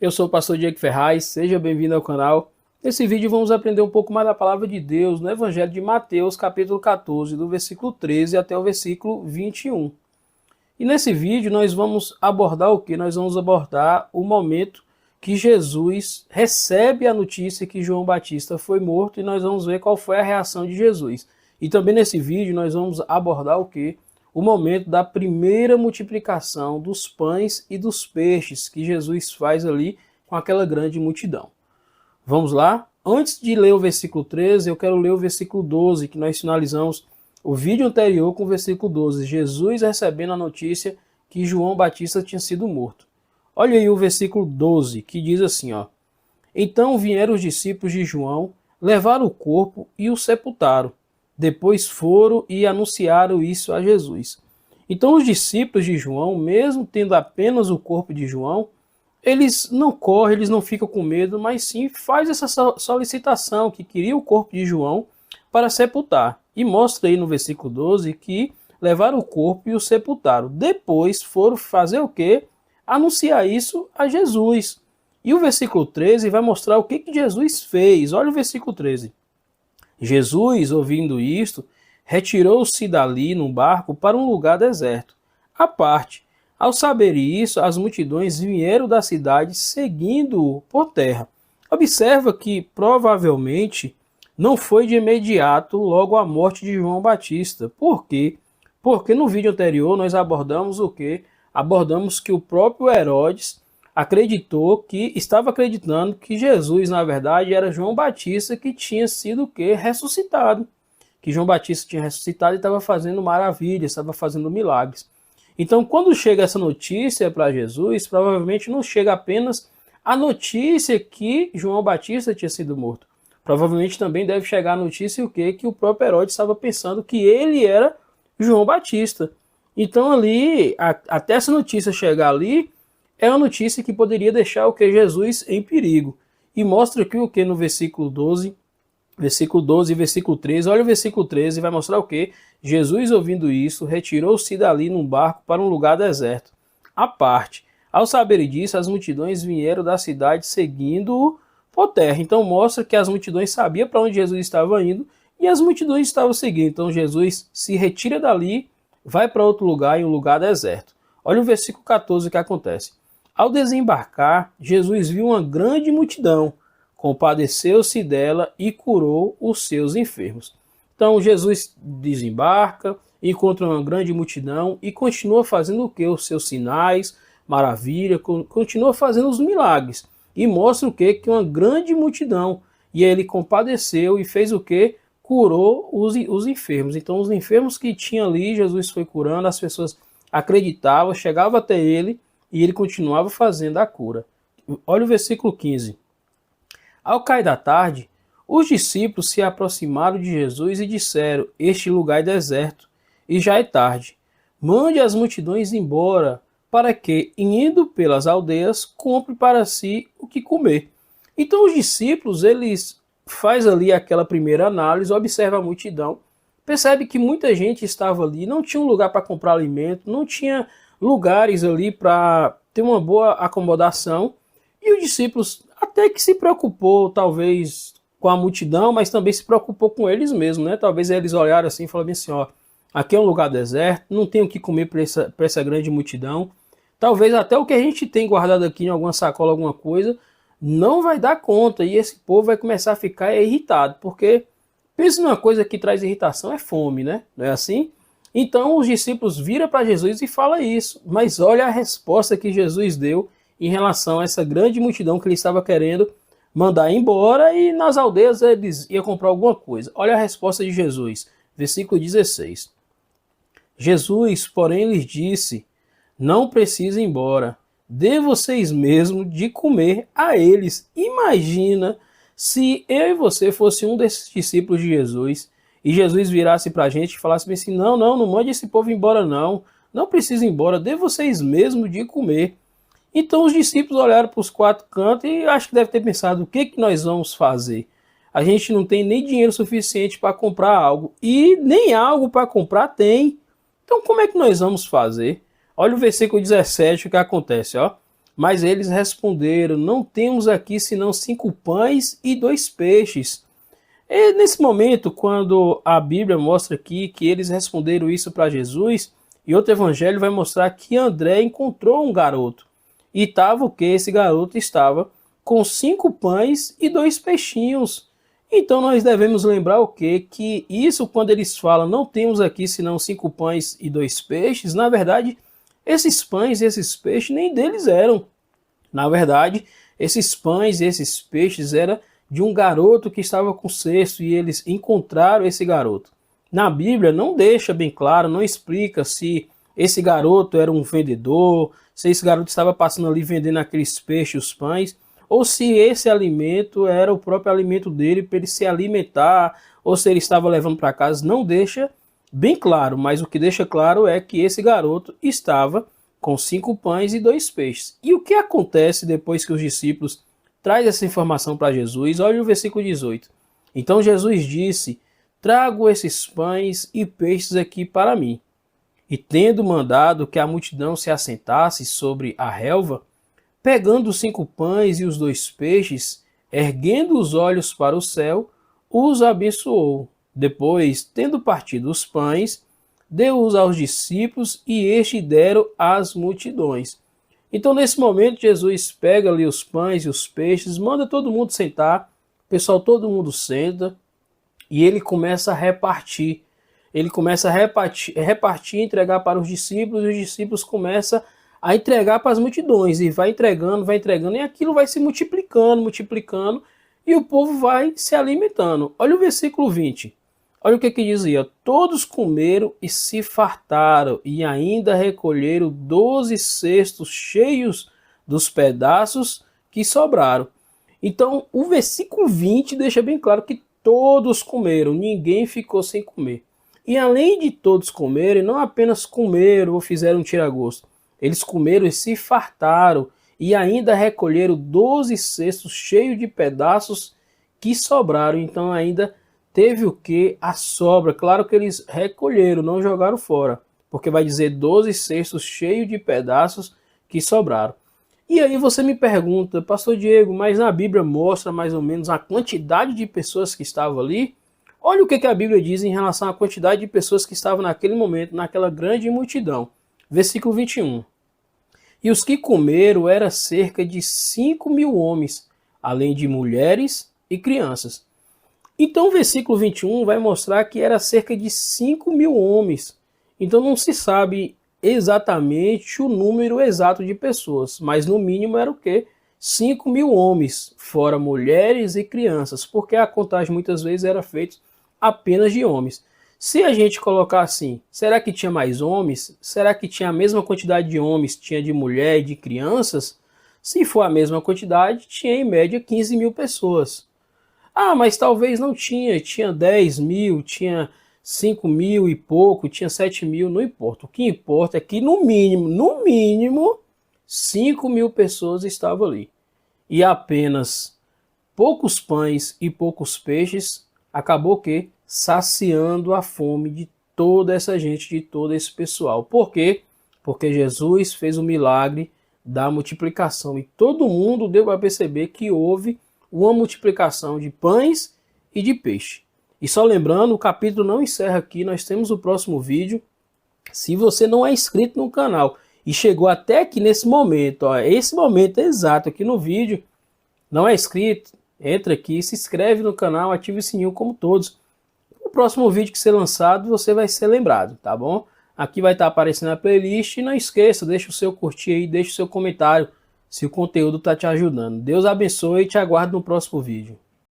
Eu sou o pastor Diego Ferraz, seja bem-vindo ao canal. Nesse vídeo vamos aprender um pouco mais da palavra de Deus no Evangelho de Mateus, capítulo 14, do versículo 13 até o versículo 21. E nesse vídeo nós vamos abordar o que? Nós vamos abordar o momento que Jesus recebe a notícia que João Batista foi morto e nós vamos ver qual foi a reação de Jesus. E também nesse vídeo nós vamos abordar o que? O momento da primeira multiplicação dos pães e dos peixes que Jesus faz ali com aquela grande multidão. Vamos lá? Antes de ler o versículo 13, eu quero ler o versículo 12, que nós finalizamos o vídeo anterior com o versículo 12. Jesus recebendo a notícia que João Batista tinha sido morto. Olha aí o versículo 12, que diz assim, ó. Então vieram os discípulos de João, levaram o corpo e o sepultaram. Depois foram e anunciaram isso a Jesus. Então os discípulos de João, mesmo tendo apenas o corpo de João, eles não correm, eles não ficam com medo, mas sim faz essa solicitação que queria o corpo de João para sepultar. E mostra aí no versículo 12 que levaram o corpo e o sepultaram. Depois foram fazer o quê? Anunciar isso a Jesus. E o versículo 13 vai mostrar o que Jesus fez. Olha o versículo 13. Jesus, ouvindo isto, retirou-se dali num barco para um lugar deserto, à parte. Ao saber isso, as multidões vieram da cidade seguindo-o por terra. Observa que provavelmente não foi de imediato logo a morte de João Batista. Por quê? Porque no vídeo anterior nós abordamos o quê? Abordamos que o próprio Herodes estava acreditando que Jesus, na verdade, era João Batista que tinha sido o quê? Ressuscitado. Que João Batista tinha ressuscitado e estava fazendo maravilhas, estava fazendo milagres. Então, quando chega essa notícia para Jesus, provavelmente não chega apenas a notícia que João Batista tinha sido morto. Provavelmente também deve chegar a notícia o quê? Que o próprio Herodes estava pensando que ele era João Batista. Então, ali, até essa notícia chegar ali, é uma notícia que poderia deixar o que? Jesus em perigo. E mostra aqui o que no versículo 12 e versículo 13. Olha o versículo 13, vai mostrar o que? Jesus, ouvindo isso, retirou-se dali num barco para um lugar deserto, à parte. Ao saber disso, as multidões vieram da cidade seguindo-o por terra. Então mostra que as multidões sabiam para onde Jesus estava indo e as multidões estavam seguindo. Então Jesus se retira dali, vai para outro lugar, em um lugar deserto. Olha o versículo 14 que acontece. Ao desembarcar, Jesus viu uma grande multidão, compadeceu-se dela e curou os seus enfermos. Então Jesus desembarca, encontra uma grande multidão e continua fazendo o que? Os seus sinais, maravilha, continua fazendo os milagres. E mostra o que? Que uma grande multidão. E ele compadeceu e fez o que? Curou os enfermos. Então os enfermos que tinha ali, Jesus foi curando, as pessoas acreditavam, chegavam até ele, e ele continuava fazendo a cura. Olha o versículo 15. Ao cair da tarde, os discípulos se aproximaram de Jesus e disseram, este lugar é deserto, e já é tarde. Mande as multidões embora, para que, indo pelas aldeias, compre para si o que comer. Então os discípulos, eles fazem ali aquela primeira análise, observa a multidão, percebe que muita gente estava ali, não tinha um lugar para comprar alimento, não tinha lugares ali para ter uma boa acomodação, e os discípulos até que se preocupou talvez com a multidão, mas também se preocupou com eles mesmos, né? Talvez eles olharam assim e falaram assim, ó, aqui é um lugar deserto, não tem o que comer para essa grande multidão, talvez até o que a gente tem guardado aqui em alguma sacola, alguma coisa, não vai dar conta, e esse povo vai começar a ficar irritado, porque pensa numa coisa que traz irritação, é fome, né? Não é assim? Então os discípulos viram para Jesus e falam isso, mas olha a resposta que Jesus deu em relação a essa grande multidão que ele estava querendo mandar embora e nas aldeias eles iam comprar alguma coisa. Olha a resposta de Jesus, versículo 16. Jesus, porém, lhes disse, não precisa ir embora, dê vocês mesmo de comer a eles. Imagina se eu e você fosse um desses discípulos de Jesus, e Jesus virasse para a gente e falasse assim, não mande esse povo embora não precisa ir embora, dê vocês mesmo de comer. Então os discípulos olharam para os quatro cantos e acho que deve ter pensado, o que nós vamos fazer? A gente não tem nem dinheiro suficiente para comprar algo, e nem algo para comprar tem. Então como é que nós vamos fazer? Olha o versículo 17, o que acontece, ó. Mas eles responderam: não temos aqui senão 5 pães e 2 peixes. E nesse momento, quando a Bíblia mostra aqui que eles responderam isso para Jesus, e outro evangelho vai mostrar que André encontrou um garoto. E estava o que? Esse garoto estava com 5 pães e 2 peixinhos. Então nós devemos lembrar o quê? Que isso, quando eles falam, não temos aqui senão 5 pães e 2 peixes, na verdade, esses pães e esses peixes nem deles eram. Na verdade, esses pães e esses peixes eram de um garoto que estava com cesto e eles encontraram esse garoto. Na Bíblia não deixa bem claro, não explica se esse garoto era um vendedor, se esse garoto estava passando ali vendendo aqueles peixes, os pães, ou se esse alimento era o próprio alimento dele para ele se alimentar, ou se ele estava levando para casa, não deixa bem claro, mas o que deixa claro é que esse garoto estava com 5 pães e 2 peixes. E o que acontece depois que os discípulos trazem essa informação para Jesus? Olha o versículo 18. Então Jesus disse: trago esses pães e peixes aqui para mim. E tendo mandado que a multidão se assentasse sobre a relva, pegando os 5 pães e os 2 peixes, erguendo os olhos para o céu, os abençoou. Depois, tendo partido os pães, deu-os aos discípulos e estes deram às multidões. Então, nesse momento, Jesus pega ali os pães e os peixes, manda todo mundo sentar, o pessoal, todo mundo senta, e ele começa a repartir. Ele começa a repartir, entregar para os discípulos, e os discípulos começam a entregar para as multidões, e vai entregando, e aquilo vai se multiplicando, e o povo vai se alimentando. Olha o versículo 20. Olha o que dizia: todos comeram e se fartaram, e ainda recolheram 12 cestos cheios dos pedaços que sobraram. Então, o versículo 20 deixa bem claro que todos comeram, ninguém ficou sem comer. E além de todos comerem, não apenas comeram ou fizeram um tira-gosto, eles comeram e se fartaram, e ainda recolheram 12 cestos cheios de pedaços que sobraram. Então ainda teve o que? A sobra. Claro que eles recolheram, não jogaram fora, porque vai dizer 12 cestos cheios de pedaços que sobraram. E aí você me pergunta: pastor Diego, mas na Bíblia mostra mais ou menos a quantidade de pessoas que estavam ali? Olha o que a Bíblia diz em relação à quantidade de pessoas que estavam naquele momento, naquela grande multidão. Versículo 21. E os que comeram eram cerca de 5.000 homens, além de mulheres e crianças. Então o versículo 21 vai mostrar que era cerca de 5.000 homens. Então não se sabe exatamente o número exato de pessoas, mas no mínimo era o quê? 5.000 homens, fora mulheres e crianças, porque a contagem muitas vezes era feita apenas de homens. Se a gente colocar assim, será que tinha mais homens? Será que tinha a mesma quantidade de homens, tinha de mulher e de crianças? Se for a mesma quantidade, tinha em média 15.000 pessoas. Ah, mas talvez não tinha 10.000, tinha 5.000 e pouco, tinha 7.000, não importa. O que importa é que no mínimo, 5.000 pessoas estavam ali. E apenas poucos pães e poucos peixes acabou que saciando a fome de toda essa gente, de todo esse pessoal. Por quê? Porque Jesus fez o milagre da multiplicação e todo mundo deu para perceber que houve uma multiplicação de pães e de peixe. E só lembrando, o capítulo não encerra aqui, nós temos o próximo vídeo. Se você não é inscrito no canal e chegou até aqui nesse momento, ó, esse momento exato aqui no vídeo, não é inscrito, entra aqui, se inscreve no canal, ative o sininho como todos. O próximo vídeo que ser lançado, você vai ser lembrado, tá bom? Aqui vai estar aparecendo a playlist e não esqueça, deixa o seu curtir aí, deixa o seu comentário se o conteúdo está te ajudando. Deus abençoe e te aguardo no próximo vídeo.